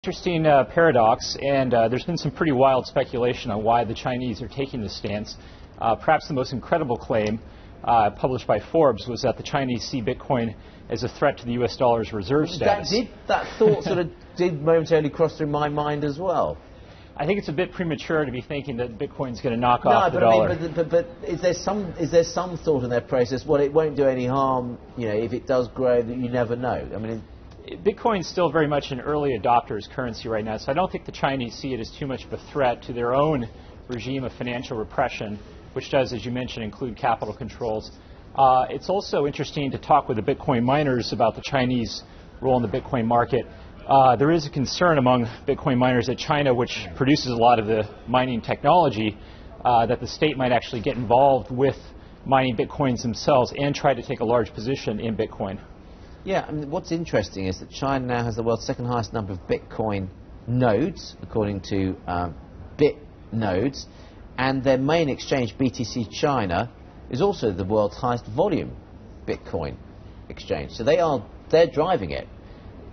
Interesting paradox, and there's been some pretty wild speculation on why the Chinese are taking this stance. Perhaps the most incredible claim published by Forbes was that the Chinese see Bitcoin as a threat to the U.S. dollar's reserve status. That thought sort of did momentarily cross through my mind as well. I think it's a bit premature to be thinking that Bitcoin's going to knock off the dollar. But is there some thought in their process? Well, it won't do any harm. You know, if it does grow, you never know. I mean. Bitcoin's still very much an early adopter's currency right now, so I don't think the Chinese see it as too much of a threat to their own regime of financial repression, which does, as you mentioned, include capital controls. It's also interesting to talk with the Bitcoin miners about the Chinese role in the Bitcoin market. There is a concern among Bitcoin miners that China, which produces a lot of the mining technology, that the state might actually get involved with mining Bitcoins themselves and try to take a large position in Bitcoin. Yeah, I mean, what's interesting is that China now has the world's second highest number of Bitcoin nodes, according to BitNodes, and their main exchange, BTC China, is also the world's highest volume Bitcoin exchange. So they're driving it.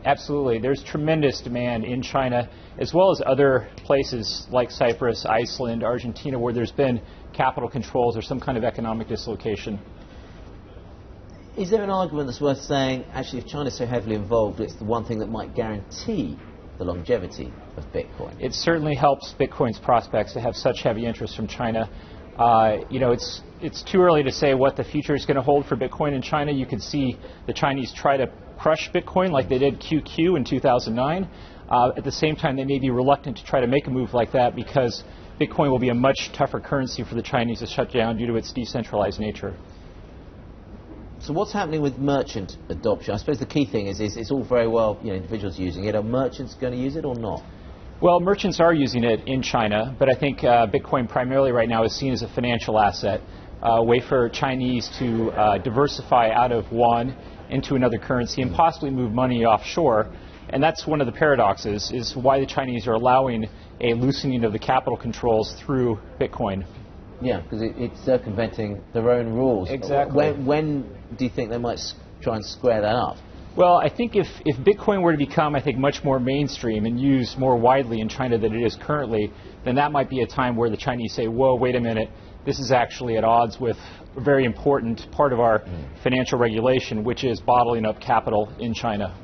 Absolutely. There's tremendous demand in China, as well as other places like Cyprus, Iceland, Argentina, where there's been capital controls or some kind of economic dislocation. Is there an argument that's worth saying, actually, if China's so heavily involved, it's the one thing that might guarantee the longevity of Bitcoin? It certainly helps Bitcoin's prospects to have such heavy interest from China. You know, it's too early to say what the future is going to hold for Bitcoin in China. You could see the Chinese try to crush Bitcoin like they did QQ in 2009. At the same time, they may be reluctant to try to make a move like that because Bitcoin will be a much tougher currency for the Chinese to shut down due to its decentralized nature. So what's happening with merchant adoption? I suppose the key thing is it's all very well, you know, individuals using it. Are merchants going to use it or not? Well, merchants are using it in China, but I think Bitcoin primarily right now is seen as a financial asset, a way for Chinese to diversify out of one into another currency and possibly move money offshore. And that's one of the paradoxes, is why the Chinese are allowing a loosening of the capital controls through Bitcoin. Yeah, because it's circumventing their own rules. Exactly. When do you think they might try and square that up? Well, I think if Bitcoin were to become, I think, much more mainstream and used more widely in China than it is currently, then that might be a time where the Chinese say, whoa, wait a minute, this is actually at odds with a very important part of our financial regulation, which is bottling up capital in China.